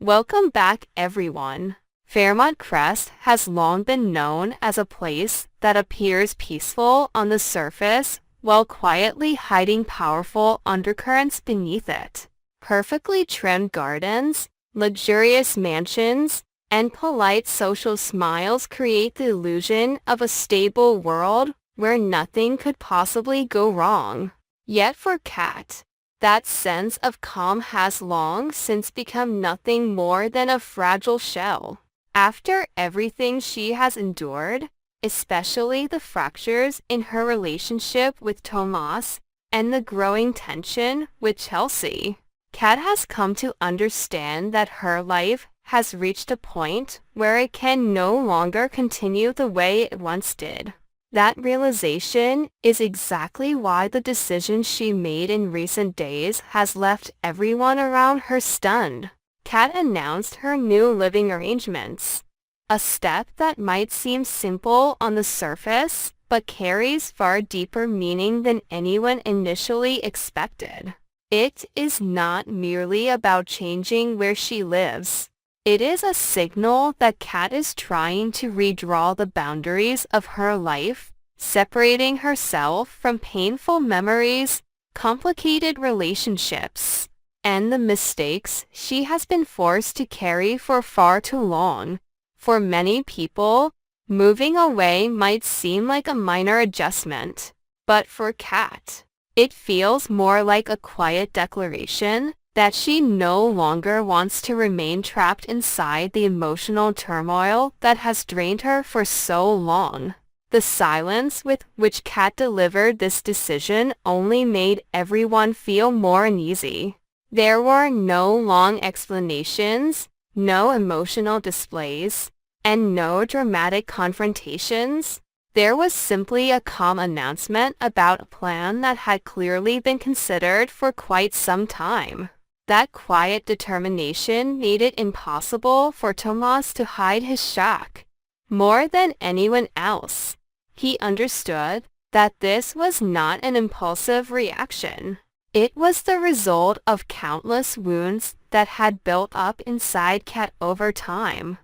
Welcome back, everyone. Fairmont Crest has long been known as a place that appears peaceful on the surface while quietly hiding powerful undercurrents beneath it. Perfectly trimmed gardens, luxurious mansions, and polite social smiles create the illusion of a stable world where nothing could possibly go wrong. Yet for Kat, that sense of calm has long since become nothing more than a fragile shell. After everything she has endured, especially the fractures in her relationship with Tomas and the growing tension with Chelsea, Kat has come to understand that her life has reached a point where it can no longer continue the way it once did. That realization is exactly why the decision she made in recent days has left everyone around her stunned. Kat announced her new living arrangements, a step that might seem simple on the surface but carries far deeper meaning than anyone initially expected. It is not merely about changing where she lives. It is a signal that Kat is trying to redraw the boundaries of her life, separating herself from painful memories, complicated relationships, and the mistakes she has been forced to carry for far too long. For many people, moving away might seem like a minor adjustment, but for Kat, it feels more like a quiet declaration that she no longer wants to remain trapped inside the emotional turmoil that has drained her for so long. The silence with which Kat delivered this decision only made everyone feel more uneasy. There were no long explanations, no emotional displays, and no dramatic confrontations. There was simply a calm announcement about a plan that had clearly been considered for quite some time. That quiet determination made it impossible for Tomas to hide his shock. More than anyone else, he understood that this was not an impulsive reaction. It was the result of countless wounds that had built up inside Kat over time.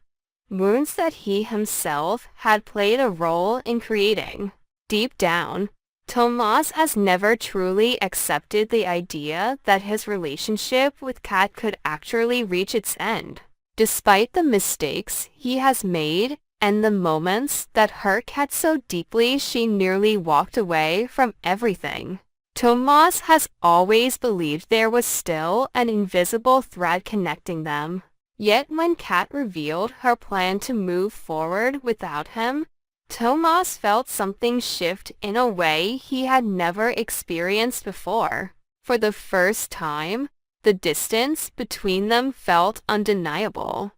Wounds that he himself had played a role in creating. Deep down, Tomas has never truly accepted the idea that his relationship with Kat could actually reach its end. Despite the mistakes he has made and the moments that hurt Kat so deeply she nearly walked away from everything, Tomas has always believed there was still an invisible thread connecting them. Yet when Kat revealed her plan to move forward without him, Tomas felt something shift in a way he had never experienced before. For the first time, the distance between them felt undeniable.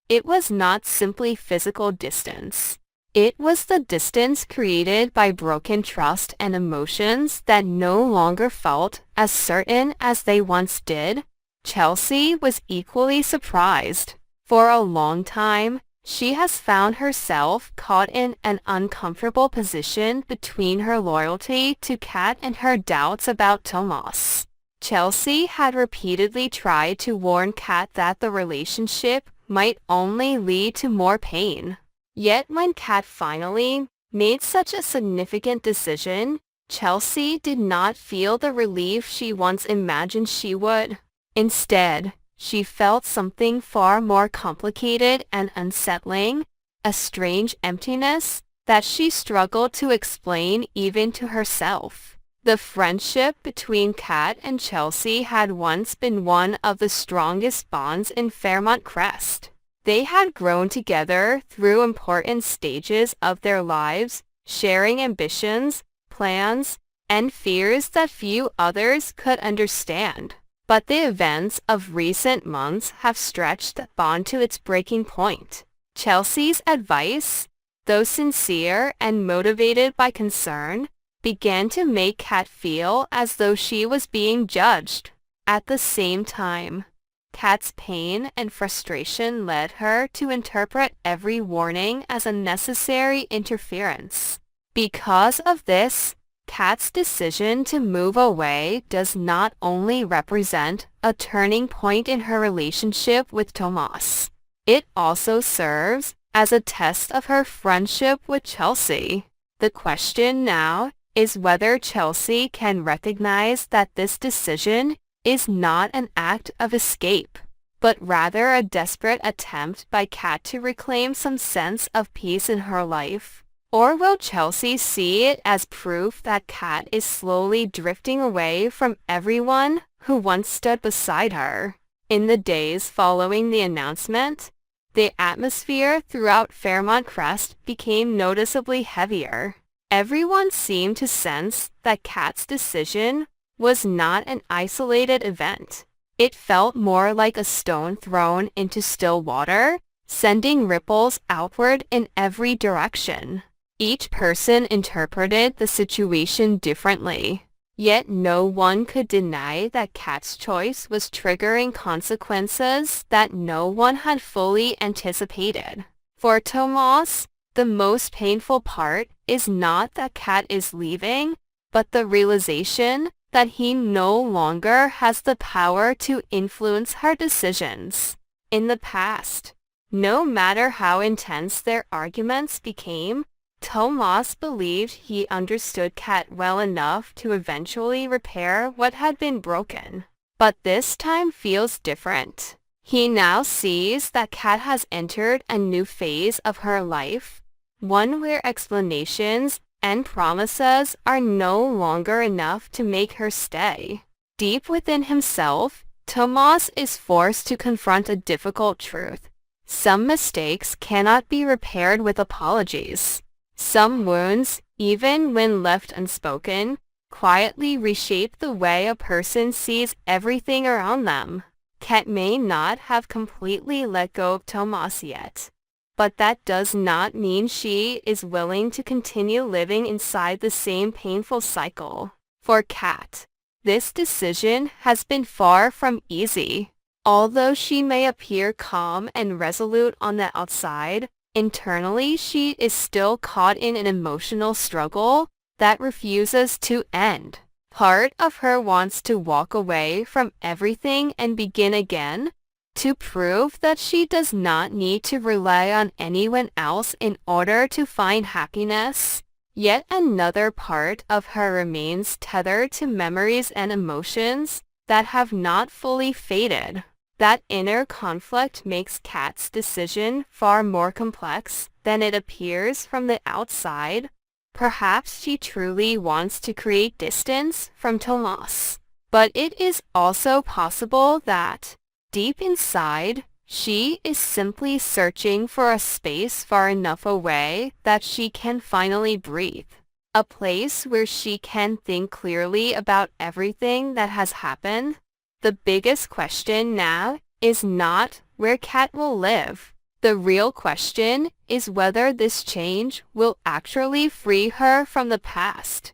It was not simply physical distance. It was the distance created by broken trust and emotions that no longer felt as certain as they once did. Chelsea was equally surprised. For a long time, she has found herself caught in an uncomfortable position between her loyalty to Kat and her doubts about Tomas. Chelsea had repeatedly tried to warn Kat that the relationship might only lead to more pain. Yet when Kat finally made such a significant decision, Chelsea did not feel the relief she once imagined she would. Instead, she felt something far more complicated and unsettling, a strange emptiness that she struggled to explain even to herself. The friendship between Kat and Chelsea had once been one of the strongest bonds in Fairmont Crest. They had grown together through important stages of their lives, sharing ambitions, plans, and fears that few others could understand. But the events of recent months have stretched that bond to its breaking point. Chelsea's advice, though sincere and motivated by concern, began to make Kat feel as though she was being judged. At the same time, Kat's pain and frustration led her to interpret every warning as unnecessary interference. Because of this, Kat's decision to move away does not only represent a turning point in her relationship with Tomas. It also serves as a test of her friendship with Chelsea. The question now is whether Chelsea can recognize that this decision is not an act of escape, but rather a desperate attempt by Kat to reclaim some sense of peace in her life. Or will Chelsea see it as proof that Kat is slowly drifting away from everyone who once stood beside her? In the days following the announcement, the atmosphere throughout Fairmont Crest became noticeably heavier. Everyone seemed to sense that Kat's decision was not an isolated event. It felt more like a stone thrown into still water, sending ripples outward in every direction. Each person interpreted the situation differently, yet no one could deny that Kat's choice was triggering consequences that no one had fully anticipated. For Tomas, the most painful part is not that Kat is leaving, but the realization that he no longer has the power to influence her decisions. In the past, no matter how intense their arguments became, Tomas believed he understood Kat well enough to eventually repair what had been broken. But this time feels different. He now sees that Kat has entered a new phase of her life, one where explanations and promises are no longer enough to make her stay. Deep within himself, Tomas is forced to confront a difficult truth. Some mistakes cannot be repaired with apologies. Some wounds, even when left unspoken, quietly reshape the way a person sees everything around them. Kat may not have completely let go of Tomas yet, but that does not mean she is willing to continue living inside the same painful cycle. For Kat, this decision has been far from easy. Although she may appear calm and resolute on the outside, internally she is still caught in an emotional struggle that refuses to end. Part of her wants to walk away from everything and begin again, to prove that she does not need to rely on anyone else in order to find happiness. Yet another part of her remains tethered to memories and emotions that have not fully faded. That inner conflict makes Kat's decision far more complex than it appears from the outside. Perhaps she truly wants to create distance from Tomas. But it is also possible that, deep inside, she is simply searching for a space far enough away that she can finally breathe. A place where she can think clearly about everything that has happened. The biggest question now is not where Kat will live. The real question is whether this change will actually free her from the past.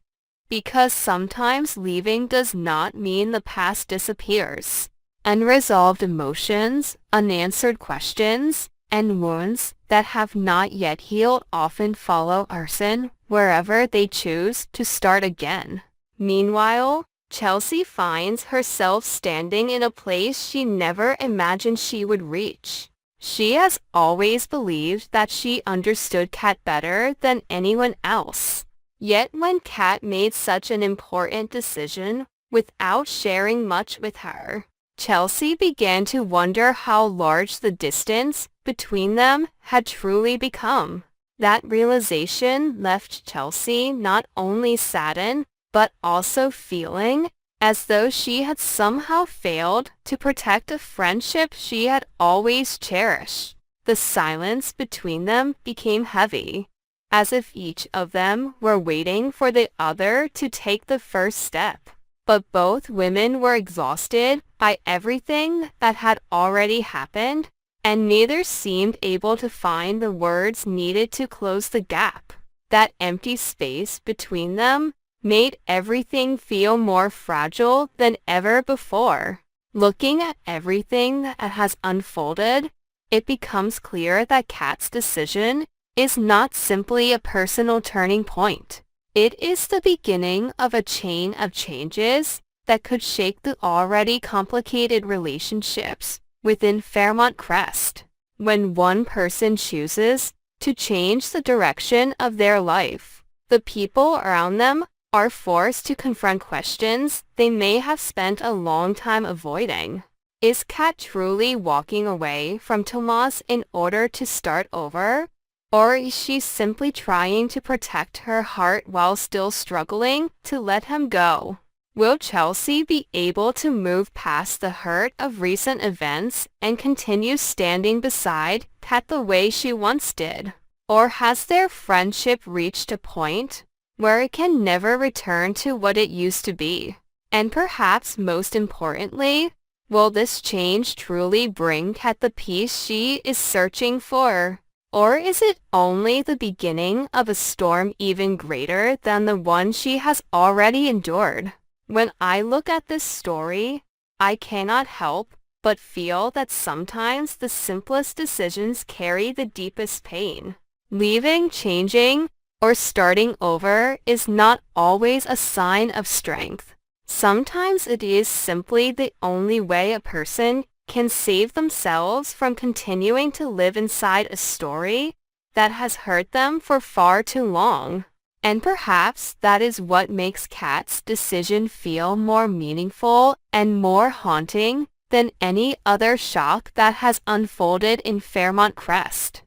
Because sometimes leaving does not mean the past disappears. Unresolved emotions, unanswered questions, and wounds that have not yet healed often follow a person wherever they choose to start again. Meanwhile, Chelsea finds herself standing in a place she never imagined she would reach. She has always believed that she understood Kat better than anyone else. Yet when Kat made such an important decision without sharing much with her, Chelsea began to wonder how large the distance between them had truly become. That realization left Chelsea not only saddened, but also feeling as though she had somehow failed to protect a friendship she had always cherished. The silence between them became heavy, as if each of them were waiting for the other to take the first step. But both women were exhausted by everything that had already happened, and neither seemed able to find the words needed to close the gap. That empty space between them made everything feel more fragile than ever before. Looking at everything that has unfolded, it becomes clear that Kat's decision is not simply a personal turning point. It is the beginning of a chain of changes that could shake the already complicated relationships within Fairmont Crest. When one person chooses to change the direction of their life, the people around them are forced to confront questions they may have spent a long time avoiding. Is Kat truly walking away from Tomas in order to start over? Or is she simply trying to protect her heart while still struggling to let him go? Will Chelsea be able to move past the hurt of recent events and continue standing beside Kat the way she once did? Or has their friendship reached a point where it can never return to what it used to be? And perhaps most importantly, will this change truly bring Kat the peace she is searching for? Or is it only the beginning of a storm even greater than the one she has already endured? When I look at this story, I cannot help but feel that sometimes the simplest decisions carry the deepest pain. Leaving, changing, or starting over is not always a sign of strength. Sometimes it is simply the only way a person can save themselves from continuing to live inside a story that has hurt them for far too long. And perhaps that is what makes Kat's decision feel more meaningful and more haunting than any other shock that has unfolded in Fairmont Crest.